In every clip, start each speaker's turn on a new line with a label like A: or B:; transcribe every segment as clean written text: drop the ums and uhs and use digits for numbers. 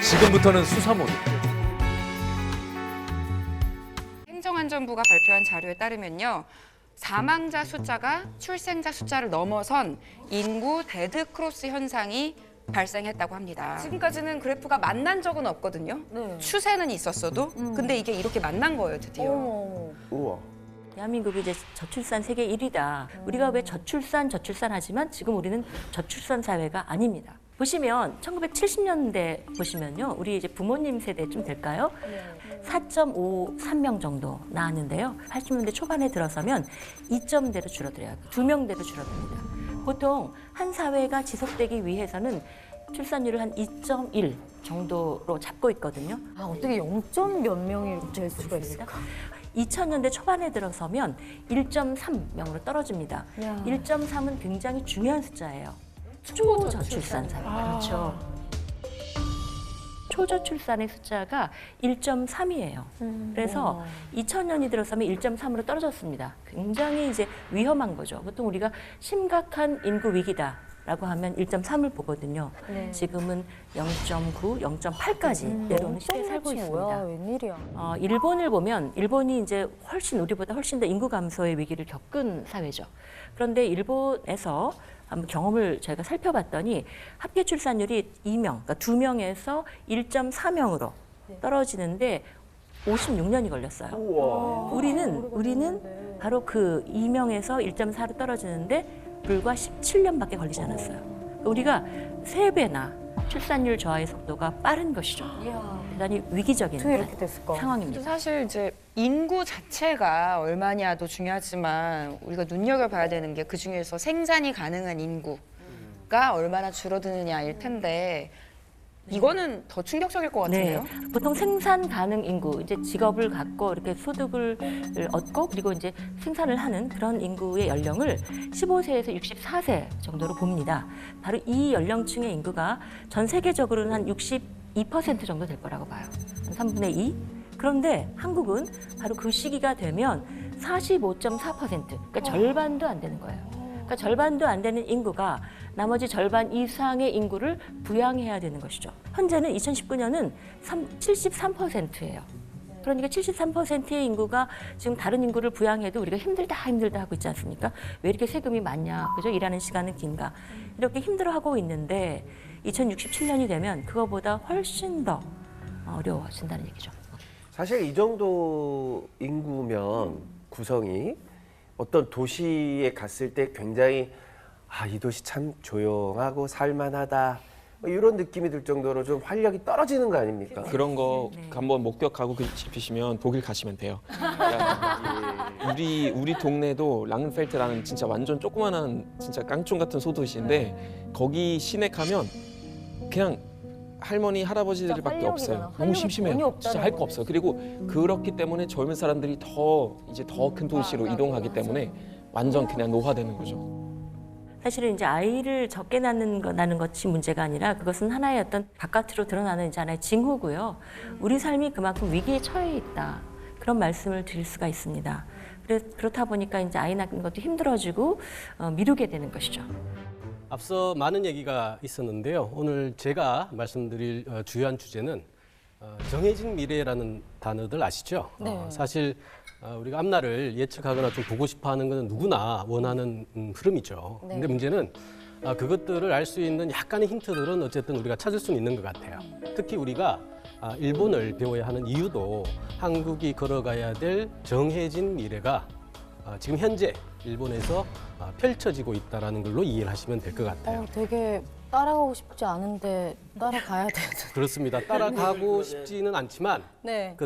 A: 지금부터는 수사 모드.
B: 행정안전부가 발표한 자료에 따르면요. 사망자 숫자가 출생자 숫자를 넘어선 인구 데드크로스 현상이 발생했다고 합니다. 지금까지는 그래프가 만난 적은 없거든요.
C: 네.
B: 추세는 있었어도 근데 이게 이렇게 만난 거예요, 드디어.
D: 우와.
C: 대한민국이 이제 저출산 세계 1위다. 우리가 왜 저출산 하지만 지금 우리는 저출산 사회가 아닙니다. 보시면 1970년대 보시면요. 우리 이제 부모님 세대쯤 될까요? 4.53명 정도 나왔는데요. 80년대 초반에 들어서면 2점대로 줄어들어요. 2명대로 줄어듭니다. 보통 한 사회가 지속되기 위해서는 출산율을 한 2.1 정도로 잡고 있거든요.
E: 아, 어떻게 0점 몇 명이 될 수가 있을까?
C: 2000년대 초반에 들어서면 1.3명으로 떨어집니다. 1.3은 굉장히 중요한 숫자예요. 초저출산 사회. 그렇죠. 초저출산의 숫자가 1.3이에요. 그래서 2000년이 들어서면 1.3으로 떨어졌습니다. 굉장히 이제 위험한 거죠. 보통 우리가 심각한 인구 위기다라고 하면 1.3을 보거든요.
E: 네.
C: 지금은 0.9, 0.8까지 내려오는 시대에 살고 있습니다.
E: 뭐야, 웬일이야.
C: 일본을 보면 일본이 이제 우리보다 훨씬 더 인구 감소의 위기를 겪은 사회죠. 그런데 일본에서 한번 경험을 저희가 살펴봤더니 합계 출산율이 2명, 그러니까 2명에서 1.4명으로 떨어지는데 56년이 걸렸어요.
D: 우와.
C: 우리는 바로 그 2명에서 1.4로 떨어지는데 불과 17년밖에 걸리지 않았어요. 우리가 3배나 출산율 저하의 속도가 빠른 것이죠. 대단히 위기적인
E: 어떻게 이렇게 됐을까?
C: 상황입니다.
B: 사실 이제 인구 자체가 얼마냐도 중요하지만 우리가 눈여겨봐야 되는 게 그중에서 생산이 가능한 인구가 얼마나 줄어드느냐일 텐데 이거는 더 충격적일 것 같은데요.
C: 네, 보통 생산 가능 인구, 이제 직업을 갖고 이렇게 소득을 얻고 그리고 이제 생산을 하는 그런 인구의 연령을 15세에서 64세 정도로 봅니다. 바로 이 연령층의 인구가 전 세계적으로는 한 62% 정도 될 거라고 봐요. 한 3분의 2. 그런데 한국은 바로 그 시기가 되면 45.4%, 그러니까 절반도 안 되는 거예요. 그러니까 절반도 안 되는 인구가 나머지 절반 이상의 인구를 부양해야 되는 것이죠. 현재는 2019년은 73%예요. 그러니까 73%의 인구가 지금 다른 인구를 부양해도 우리가 힘들다 하고 있지 않습니까? 왜 이렇게 세금이 많냐, 그죠? 일하는 시간은 긴가? 이렇게 힘들어하고 있는데 2067년이 되면 그거보다 훨씬 더 어려워진다는 얘기죠.
D: 사실 이 정도 인구면 구성이 어떤 도시에 갔을 때 굉장히 이 도시 참 조용하고 살만하다 뭐 이런 느낌이 들 정도로 좀 활력이 떨어지는 거 아닙니까?
F: 그런 거 한번 목격하고 싶으시면 독일 가시면 돼요. 그러니까 우리 동네도 랑겐펠트라는 진짜 완전 조그만한 진짜 깡총 같은 소도시인데 거기 시내 가면 그냥 할머니 할아버지들밖에 없어요. 너무 심심해요. 진짜 할 거 없어요. 그리고 그렇기 때문에 젊은 사람들이 더 큰 도시로 이동하기 때문에 완전 그냥 노화되는 거죠.
C: 사실은 이제 아이를 적게 낳는 것이 문제가 아니라 그것은 하나의 어떤 바깥으로 드러나는 이제 하나의 징후고요. 우리 삶이 그만큼 위기에 처해 있다. 그런 말씀을 드릴 수가 있습니다. 그렇다 보니까 이제 아이 낳는 것도 힘들어지고 미루게 되는 것이죠.
G: 앞서 많은 얘기가 있었는데요. 오늘 제가 말씀드릴 주요한 주제는 정해진 미래라는 단어들 아시죠?
E: 네.
G: 사실 우리가 앞날을 예측하거나 좀 보고 싶어하는 것은 누구나 원하는 흐름이죠.
E: 네.
G: 근데 문제는 그것들을 알 수 있는 약간의 힌트들은 어쨌든 우리가 찾을 수는 있는 것 같아요. 특히 우리가 일본을 배워야 하는 이유도 한국이 걸어가야 될 정해진 미래가 지금 현재 일본에서 펼쳐지고 있다는 걸로 이해를 하시면 될 것 같아요.
E: 되게 따라가고 싶지 않은데 따라가야 되는.
G: 그렇습니다. 따라가고 싶지는 않지만
E: 네.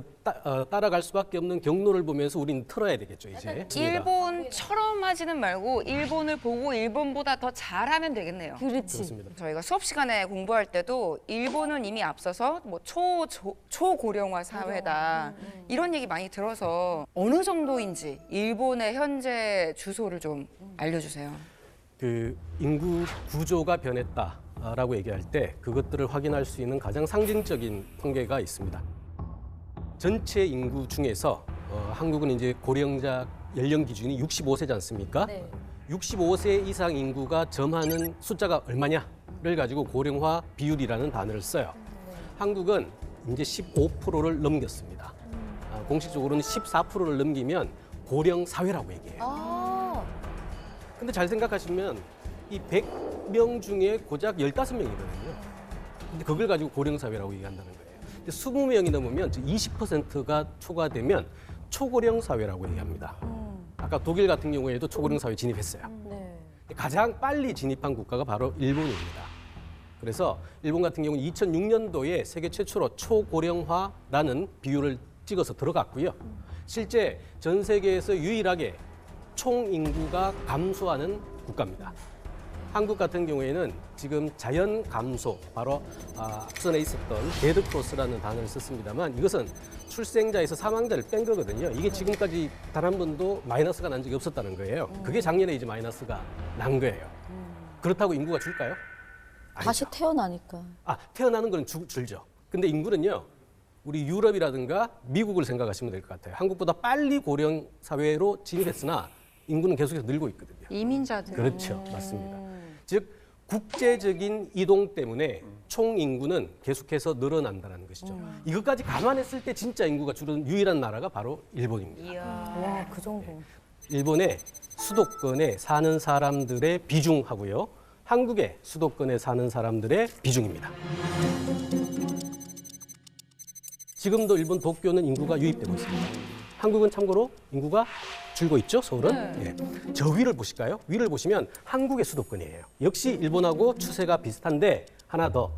G: 따라갈 수밖에 없는 경로를 보면서 우리는 틀어야 되겠죠, 이제.
B: 일본처럼 하지는 말고 일본을 보고 일본보다 더 잘하면 되겠네요.
E: 그렇지.
G: 그렇습니다.
B: 저희가 수업 시간에 공부할 때도 일본은 이미 앞서서 뭐 초고령화 사회다 이런 얘기 많이 들어서 어느 정도인지 일본의 현재 주소를 좀 알려주세요.
G: 그 인구 구조가 변했다라고 얘기할 때 그것들을 확인할 수 있는 가장 상징적인 통계가 있습니다. 전체 인구 중에서 한국은 이제 고령자 연령 기준이 65세지 않습니까?
E: 네.
G: 65세 이상 인구가 점하는 숫자가 얼마냐를 가지고 고령화 비율이라는 단어를 써요. 한국은 이제 15%를 넘겼습니다. 공식적으로는 14%를 넘기면 고령 사회라고 얘기해요.
E: 아,
G: 근데 잘 생각하시면 이 100명 중에 고작 15명이거든요. 근데 그걸 가지고 고령 사회라고 얘기한다는 거예요. 근데 20명이 넘으면 20%가 초과되면 초고령 사회라고 얘기합니다. 아까 독일 같은 경우에도 초고령 사회 진입했어요.
E: 네.
G: 가장 빨리 진입한 국가가 바로 일본입니다. 그래서 일본 같은 경우는 2006년도에 세계 최초로 초고령화라는 비율을 찍어서 들어갔고요. 실제 전 세계에서 유일하게 총 인구가 감소하는 국가입니다. 한국 같은 경우에는 지금 자연 감소, 바로 앞선에 있었던 데드 크로스라는 단어를 썼습니다만 이것은 출생자에서 사망자를 뺀 거거든요. 이게 지금까지 단 한 번도 마이너스가 난 적이 없었다는 거예요. 그게 작년에 이제 마이너스가 난 거예요. 그렇다고 인구가 줄까요?
E: 다시 태어나니까.
G: 태어나는 건 줄죠. 근데 인구는요, 우리 유럽이라든가 미국을 생각하시면 될 것 같아요. 한국보다 빨리 고령 사회로 진입했으나 인구는 계속해서 늘고 있거든요.
B: 이민자들.
G: 그렇죠. 맞습니다. 즉, 국제적인 이동 때문에 총 인구는 계속해서 늘어난다는 것이죠. 이것까지 감안했을 때 진짜 인구가 줄은 유일한 나라가 바로 일본입니다.
B: 이야.
E: 와, 그 정도.
G: 일본의 수도권에 사는 사람들의 비중하고요. 한국의 수도권에 사는 사람들의 비중입니다. 지금도 일본 도쿄는 인구가 유입되고 있습니다. 한국은 참고로 인구가 줄고 있죠, 서울은. 예. 저 위를 보실까요? 위를 보시면 한국의 수도권이에요. 역시 일본하고 추세가 비슷한데 하나 더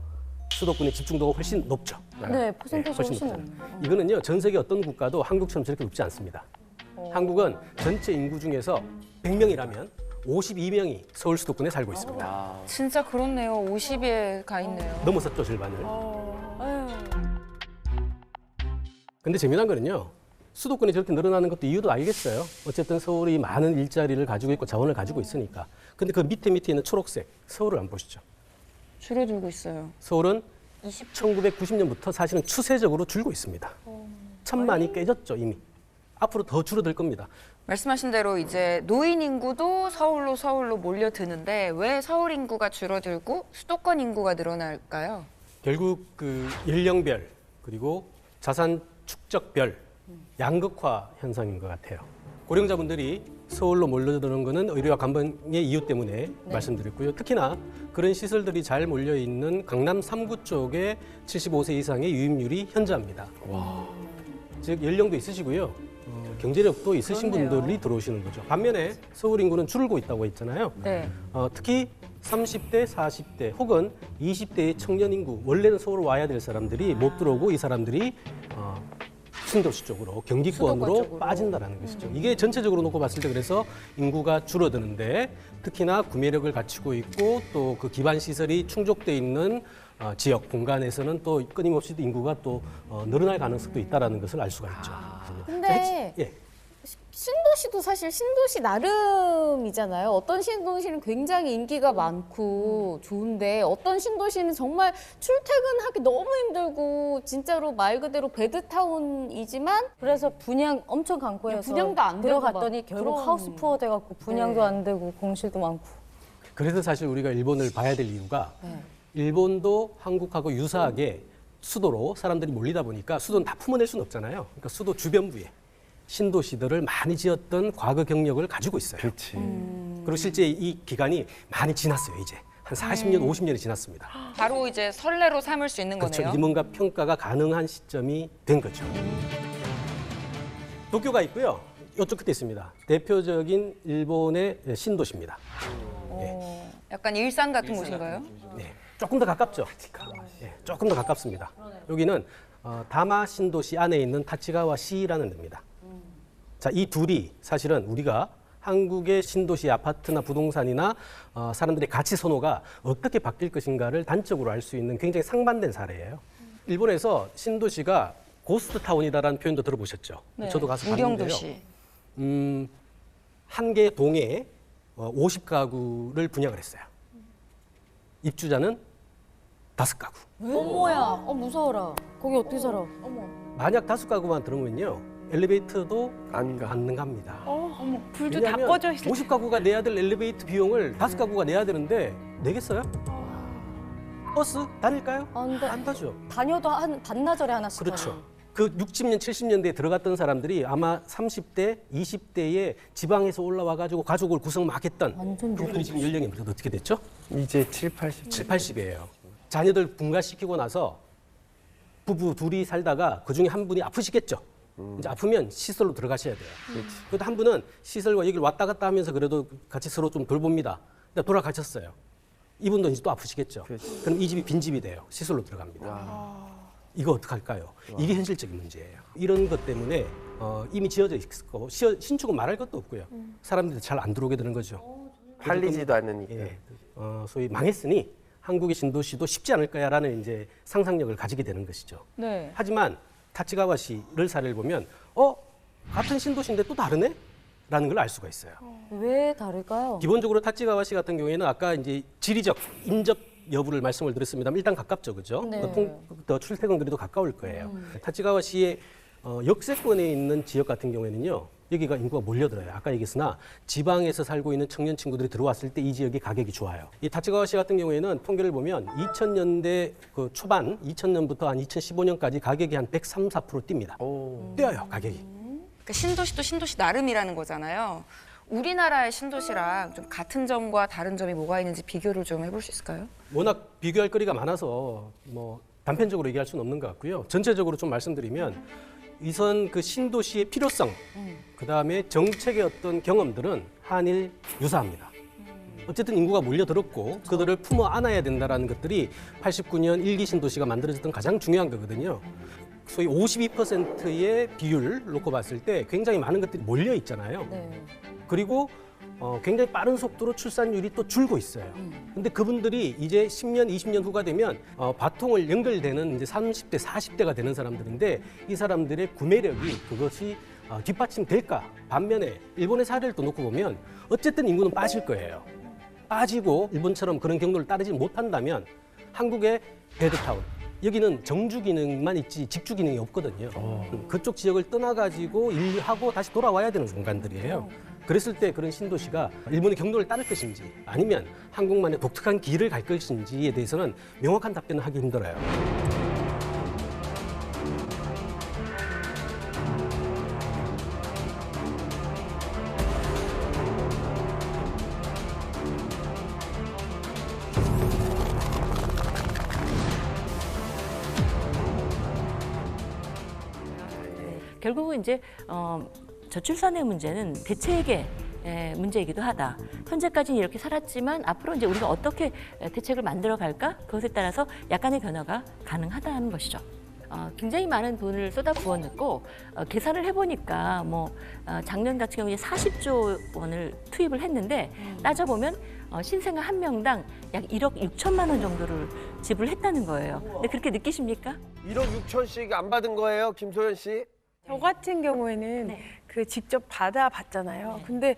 G: 수도권의 집중도가 훨씬 높죠.
E: 네, 퍼센테이지 훨씬
G: 높잖아요. 이거는요, 전 세계 어떤 국가도 한국처럼 저렇게 높지 않습니다. 한국은 전체 인구 중에서 100명이라면 52명이 서울 수도권에 살고 있습니다.
B: 진짜 그렇네요. 50에 가 있네요.
G: 넘어섰죠, 절반을. 근데 재미난 거는요, 수도권이 저렇게 늘어나는 것도 이유도 알겠어요. 어쨌든 서울이 많은 일자리를 가지고 있고 자원을 가지고 있으니까. 근데 그 밑에 있는 초록색, 서울을 한번 보시죠.
B: 줄어들고 있어요.
G: 서울은 1990년부터 사실은 추세적으로 줄고 있습니다. 1,000만이 깨졌죠, 이미. 앞으로 더 줄어들 겁니다.
B: 말씀하신 대로 이제 노인 인구도 서울로 몰려드는데 왜 서울 인구가 줄어들고 수도권 인구가 늘어날까요?
G: 결국 그 연령별 그리고 자산 축적별 양극화 현상인 것 같아요. 고령자분들이 서울로 몰려드는 것은 의료와 간병의 이유 때문에 말씀드렸고요. 특히나 그런 시설들이 잘 몰려 있는 강남 3구 쪽에 75세 이상의 유입률이 현저합니다. 즉 연령도 있으시고요. 경제력도 있으신
B: 그렇네요.
G: 분들이 들어오시는 거죠. 반면에 서울 인구는 줄고 있다고 했잖아요.
B: 네.
G: 특히 30대, 40대 혹은 20대의 청년 인구, 원래는 서울 와야 될 사람들이 못 들어오고 이 사람들이 신도시 쪽으로, 경기권으로
E: 수도권 쪽으로.
G: 빠진다는 것이죠. 이게 전체적으로 놓고 봤을 때 그래서 인구가 줄어드는데 특히나 구매력을 갖추고 있고 또 그 기반 시설이 충족돼 있는 지역 공간에서는 또 끊임없이 인구가 또 늘어날 가능성도 있다는 것을 알 수가 있죠.
E: 근데
G: 예.
E: 신도시도 사실 신도시 나름이잖아요. 어떤 신도시는 굉장히 인기가 많고 좋은데 어떤 신도시는 정말 출퇴근하기 너무 힘들고 진짜로 말 그대로 베드타운이지만
A: 그래서 분양 엄청 강고해서
E: 분양도 안 되고
A: 들어갔더니
E: 막
A: 결국
E: 그런-
A: 하우스푸어 돼갖고 분양도
E: 네.
A: 안 되고 공실도 많고.
G: 그래서 사실 우리가 일본을 봐야 될 이유가 일본도 한국하고 유사하게 수도로 사람들이 몰리다 보니까 수도는 다 품어낼 수는 없잖아요. 그러니까 수도 주변부에 신도시들을 많이 지었던 과거 경력을 가지고 있어요.
D: 그렇지.
G: 그리고 실제 이 기간이 많이 지났어요, 이제. 한 40년, 50년이 지났습니다.
B: 바로 이제 선례로 삼을 수 있는
G: 그렇죠.
B: 거네요.
G: 임원과 평가가 가능한 시점이 된 거죠. 도쿄가 있고요. 이쪽 끝에 있습니다. 대표적인 일본의 신도시입니다.
B: 약간 일산 같은 곳인가요?
G: 네, 조금 더 가깝죠. 네, 조금 더 가깝습니다. 여기는 다마 신도시 안에 있는 타치가와시라는 데입니다. 자, 이 둘이 사실은 우리가 한국의 신도시 아파트나 부동산이나 사람들의 가치 선호가 어떻게 바뀔 것인가를 단적으로 알 수 있는 굉장히 상반된 사례예요. 일본에서 신도시가 고스트 타운이다라는 표현도 들어보셨죠? 저도 가서 봤는데요.
B: 무령도시.
G: 한 개 동에 50가구를 분양을 했어요. 입주자는 5가구.
A: 어머야, 무서워라. 거기 어떻게 살아?
G: 만약 5가구만 들어오면요, 엘리베이터도
D: 안 가.
G: 안 갑니다.
B: 어머, 불도 다
G: 왜냐하면
B: 꺼져 있어요.
G: 50가구가 내야 될 엘리베이터 비용을 5가구가 내야 되는데 내겠어요? 버스 다닐까요?
A: 안 돼.
G: 안 타죠.
A: 다녀도 한 반나절에 하나씩.
G: 그렇죠.
A: 타요.
G: 그 60년, 70년대에 들어갔던 사람들이 아마 30대, 20대에 지방에서 올라와 가지고 가족을 구성 막 했던
A: 완전
G: 그분들이 지금 연령이 어떻게 됐죠?
D: 이제 7, 80.
G: 7, 80이에요. 자녀들 분가시키고 나서 부부 둘이 살다가 그중에 한 분이 아프시겠죠. 이제 아프면 시설로 들어가셔야 돼요. 그래도 한 분은 시설과 여기를 왔다 갔다 하면서 그래도 같이 서로 좀 돌봅니다. 근데 돌아가셨어요. 이분도 이제 또 아프시겠죠. 그럼 이 집이 빈집이 돼요. 시설로 들어갑니다. 이거 어떡할까요? 이게 현실적인 문제예요. 이런 것 때문에 이미 지어져 있고 신축은 말할 것도 없고요. 사람들이 잘 안 들어오게 되는 거죠.
D: 팔리지도 않으니까.
G: 예, 소위 망했으니 한국의 신도시도 쉽지 않을 거야라는 이제 상상력을 가지게 되는 것이죠.
A: 네.
G: 하지만 타치가와시를 사례를 보면 같은 신도시인데 또 다르네? 라는 걸 알 수가 있어요.
A: 왜 다를까요?
G: 기본적으로 타치가와시 같은 경우에는 아까 이제 지리적, 인접 여부를 말씀을 드렸습니다만 일단 가깝죠, 그죠?
A: 네.
G: 더 출퇴근거리도 가까울 거예요. 타치가와시의 역세권에 있는 지역 같은 경우에는요, 여기가 인구가 몰려들어요. 아까 얘기했으나 지방에서 살고 있는 청년 친구들이 들어왔을 때 이 지역이 가격이 좋아요. 이 타치가와시 같은 경우에는 통계를 보면 2000년대 그 초반, 2000년부터 한 2015년까지 가격이 한 103, 4% 뜁니다. 뛰어요, 가격이.
B: 그러니까 신도시도 신도시 나름이라는 거잖아요. 우리나라의 신도시랑 좀 같은 점과 다른 점이 뭐가 있는지 비교를 좀 해볼 수 있을까요?
G: 워낙 비교할 거리가 많아서 뭐 단편적으로 얘기할 수는 없는 것 같고요. 전체적으로 좀 말씀드리면 이선 그 신도시의 필요성, 그 다음에 정책의 어떤 경험들은 한일 유사합니다. 어쨌든 인구가 몰려들었고 그들을 품어 안아야 된다는 것들이 89년 1기 신도시가 만들어졌던 가장 중요한 거거든요. 소위 52%의 비율을 놓고 봤을 때 굉장히 많은 것들이 몰려 있잖아요.
A: 네.
G: 그리고 굉장히 빠른 속도로 출산율이 또 줄고 있어요. 근데 그분들이 이제 10년, 20년 후가 되면 바통을 연결되는 이제 30대, 40대가 되는 사람들인데 이 사람들의 구매력이 그것이 뒷받침될까? 반면에 일본의 사례를 또 놓고 보면 어쨌든 인구는 빠질 거예요. 빠지고 일본처럼 그런 경로를 따르지 못한다면 한국의 베드타운, 여기는 정주 기능만 있지 직주 기능이 없거든요. 그쪽 지역을 떠나가지고 일하고 다시 돌아와야 되는 공간들이에요. 그랬을 때 그런 신도시가 일본의 경로를 따를 것인지 아니면 한국만의 독특한 길을 갈 것인지에 대해서는 명확한 답변을 하기 힘들어요.
C: 결국은 이제 저출산의 문제는 대책의 문제이기도 하다. 현재까지는 이렇게 살았지만 앞으로 이제 우리가 어떻게 대책을 만들어 갈까? 그것에 따라서 약간의 변화가 가능하다는 것이죠. 굉장히 많은 돈을 쏟아 부어넣고 계산을 해보니까 작년 같은 경우에 40조 원을 투입을 했는데 따져보면 신생아 한 명당 약 1억 6천만 원 정도를 지불했다는 거예요. 근데 그렇게 느끼십니까?
D: 1억 6천씩 안 받은 거예요, 김소연 씨?
H: 저 같은 경우에는 그 직접 받아봤잖아요. 근데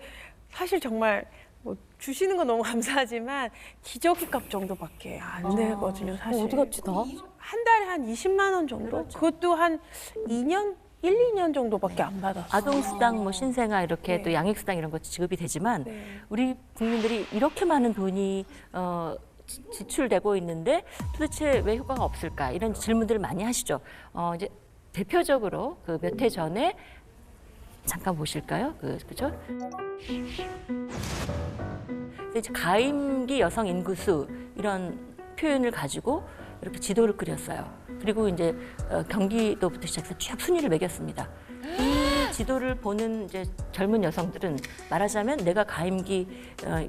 H: 사실 정말 뭐 주시는 건 너무 감사하지만 기저귀 값 정도밖에 안 되거든요, 사실.
A: 어디 갔지 다?
H: 한 달에 한 20만 원 정도?
A: 그렇죠.
H: 그것도 한 2년? 1, 2년 정도밖에 안 받았어요.
C: 아동수당, 신생아 이렇게
H: 네.
C: 또 양육수당 이런 거 지급이 되지만
H: 네.
C: 우리 국민들이 이렇게 많은 돈이 지출되고 있는데 도대체 왜 효과가 없을까 이런 질문들을 많이 하시죠. 이제 대표적으로 그 몇 해 전에 잠깐 보실까요? 그죠? 이제 가임기 여성 인구수 이런 표현을 가지고 이렇게 지도를 그렸어요. 그리고 이제 경기도부터 시작해서 쭉 순위를 매겼습니다. 이 지도를 보는 이제 젊은 여성들은 말하자면 내가 가임기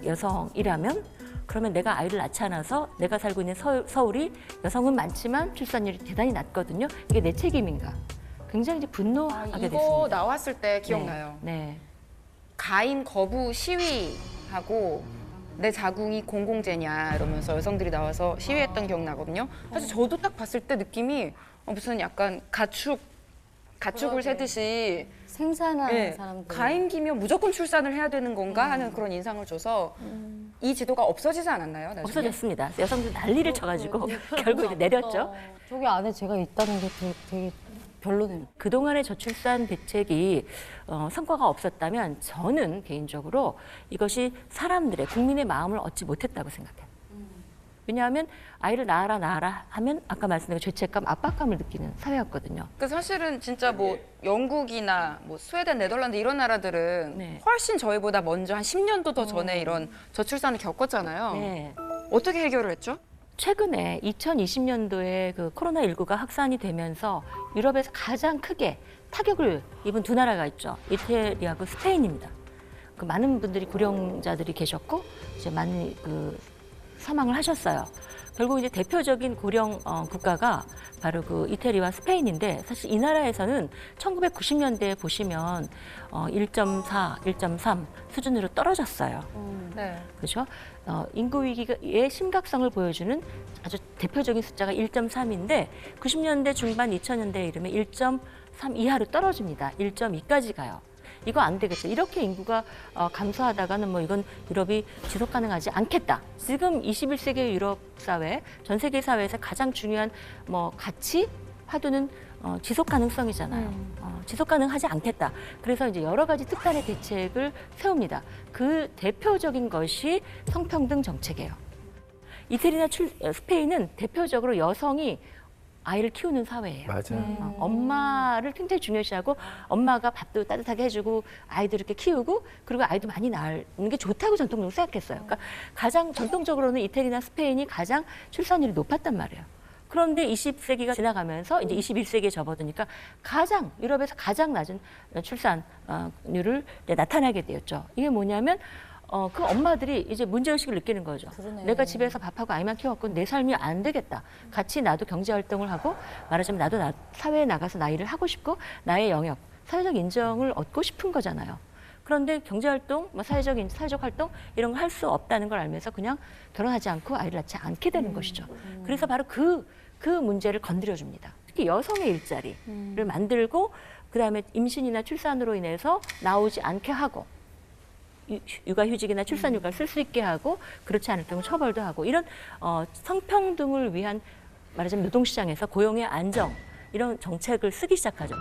C: 여성이라면 그러면 내가 아이를 낳지 않아서 내가 살고 있는 서울이 여성은 많지만 출산율이 대단히 낮거든요. 이게 내 책임인가? 굉장히 이제 분노하게
B: 이거
C: 됐습니다.
B: 나왔을 때 기억나요.
C: 네.
B: 가임 거부 시위하고 내 자궁이 공공재냐 이러면서 여성들이 나와서 시위했던 기억나거든요. 사실 저도 딱 봤을 때 느낌이 무슨 약간 가축을 세듯이
A: 생산하는
B: 네,
A: 사람들.
B: 가임기면 무조건 출산을 해야 되는 건가 하는 그런 인상을 줘서 이 지도가 없어지지 않았나요? 나중에?
C: 없어졌습니다. 여성들 난리를 쳐가지고 결국 이제 내렸죠.
A: 저기 안에 제가 있다는 게 되게 별로네요.
C: 그동안의 저출산 대책이 성과가 없었다면 저는 개인적으로 이것이 사람들의 국민의 마음을 얻지 못했다고 생각해요. 왜냐하면 아이를 낳아라 하면 아까 말씀드린 죄책감, 압박감을 느끼는 사회였거든요.
B: 그 사실은 진짜 뭐 영국이나 뭐 스웨덴, 네덜란드 이런 나라들은
C: 네.
B: 훨씬 저희보다 먼저 한 10년도 더 전에 이런 저출산을 겪었잖아요.
C: 네.
B: 어떻게 해결을 했죠?
C: 최근에 2020년도에 그 코로나19가 확산이 되면서 유럽에서 가장 크게 타격을 입은 두 나라가 있죠. 이태리하고 스페인입니다. 그 많은 분들이 고령자들이 계셨고 이제 많이 그 사망을 하셨어요. 결국 이제 대표적인 고령 국가가 바로 그 이태리와 스페인인데 사실 이 나라에서는 1990년대에 보시면 1.4, 1.3 수준으로 떨어졌어요.
B: 네.
C: 그렇죠? 인구 위기의 심각성을 보여주는 아주 대표적인 숫자가 1.3인데 90년대 중반 2000년대에 이르면 1.3 이하로 떨어집니다. 1.2까지 가요. 이거 안 되겠다. 이렇게 인구가 감소하다가는 뭐 이건 유럽이 지속 가능하지 않겠다. 지금 21세기 유럽 사회, 전 세계 사회에서 가장 중요한 뭐 가치, 화두는 지속 가능성이잖아요. 지속 가능하지 않겠다. 그래서 이제 여러 가지 특단의 대책을 세웁니다. 그 대표적인 것이 성평등 정책이에요. 이태리나 스페인은 대표적으로 여성이 아이를 키우는 사회예요.
D: 맞아요.
C: 엄마를 굉장히 중요시하고 엄마가 밥도 따뜻하게 해주고 아이들 이렇게 키우고 그리고 아이도 많이 낳는 게 좋다고 전통적으로 생각했어요. 그러니까 가장 전통적으로는 이태리나 스페인이 가장 출산율이 높았단 말이에요. 그런데 20세기가 지나가면서 이제 21세기에 접어드니까 유럽에서 가장 낮은 출산율을 나타나게 되었죠. 이게 뭐냐면 그 엄마들이 이제 문제의식을 느끼는 거죠.
E: 그러네.
C: 내가 집에서 밥하고 아이만 키웠고 내 삶이 안 되겠다. 같이 나도 경제활동을 하고 말하자면 나도 사회에 나가서 나 일을 하고 싶고 나의 영역, 사회적 인정을 얻고 싶은 거잖아요. 그런데 경제활동, 뭐 사회적 활동 이런 거 할 수 없다는 걸 알면서 그냥 결혼하지 않고 아이를 낳지 않게 되는 것이죠. 그래서 바로 그 문제를 건드려줍니다. 특히 여성의 일자리를 만들고 그다음에 임신이나 출산으로 인해서 나오지 않게 하고 육아휴직이나 출산휴가를 쓸 수 있게 하고 그렇지 않을 경우 처벌도 하고 이런 성평등을 위한 말하자면 노동시장에서 고용의 안정 이런 정책을 쓰기 시작하죠.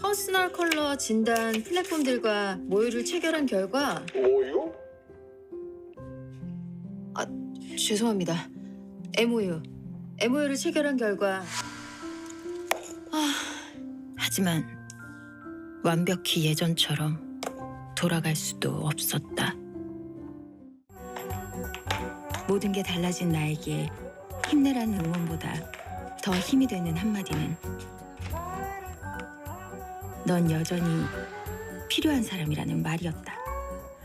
I: 퍼스널 컬러 진단 플랫폼들과 모유를 체결한 결과
D: 모유?
I: 죄송합니다. MOU를 체결한 결과 하지만 완벽히 예전처럼 돌아갈 수도 없었다. 모든 게 달라진 나에게 힘내라는 응원보다 더 힘이 되는 한마디는 넌 여전히 필요한 사람이라는 말이었다.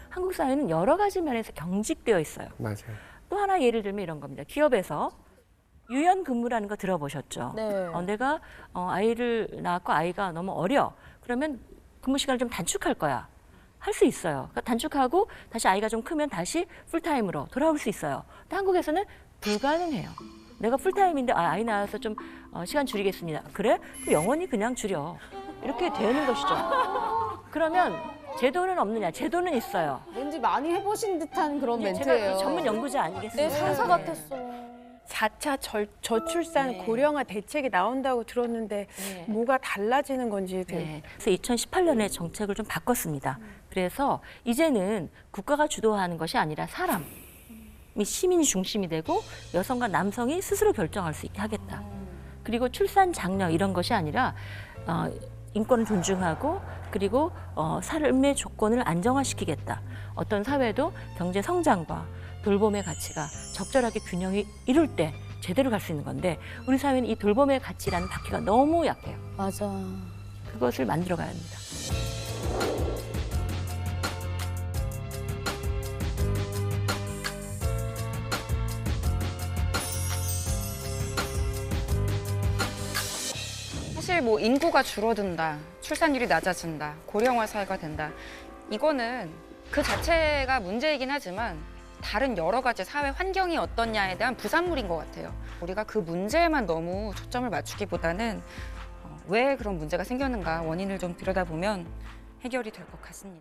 C: 한국 사회는 여러 가지 면에서 경직되어 있어요.
D: 맞아요.
C: 또 하나 예를 들면 이런 겁니다. 기업에서 유연 근무라는 거 들어보셨죠?
E: 네.
C: 내가 아이를 낳았고 아이가 너무 어려. 그러면 근무 시간을 좀 단축할 거야. 할 수 있어요. 그러니까 단축하고 다시 아이가 좀 크면 다시 풀타임으로 돌아올 수 있어요. 근데 한국에서는 불가능해요. 내가 풀타임인데 아이 낳아서 좀 시간 줄이겠습니다. 그래? 그럼 영원히 그냥 줄여. 이렇게 되는 것이죠. 그러면 제도는 없느냐? 제도는 있어요.
E: 왠지 많이 해보신 듯한 그런
C: 제가
E: 멘트예요.
C: 전문 연구자 아니겠습니까?
E: 내 상사
C: 네.
E: 같았어.
H: 4차 저출산
C: 네.
H: 고령화 대책이 나온다고 들었는데
C: 네.
H: 뭐가 달라지는 건지
C: 네. 그래서 2018년에 정책을 좀 바꿨습니다. 그래서 이제는 국가가 주도하는 것이 아니라 사람이 시민이 중심이 되고 여성과 남성이 스스로 결정할 수 있게 하겠다. 그리고 출산 장려 이런 것이 아니라 인권을 존중하고 그리고 삶의 조건을 안정화시키겠다. 어떤 사회도 경제 성장과 돌봄의 가치가 적절하게 균형이 이룰 때 제대로 갈 수 있는 건데 우리 사회는 이 돌봄의 가치라는 바퀴가 너무 약해요.
E: 맞아.
C: 그것을 만들어 가야 합니다.
B: 사실 뭐 인구가 줄어든다, 출산율이 낮아진다, 고령화 사회가 된다. 이거는 그 자체가 문제이긴 하지만 다른 여러 가지 사회 환경이 어떻냐에 대한 부산물인 것 같아요. 우리가 그 문제에만 너무 초점을 맞추기보다는 왜 그런 문제가 생겼는가 원인을 좀 들여다보면 해결이 될 것 같습니다.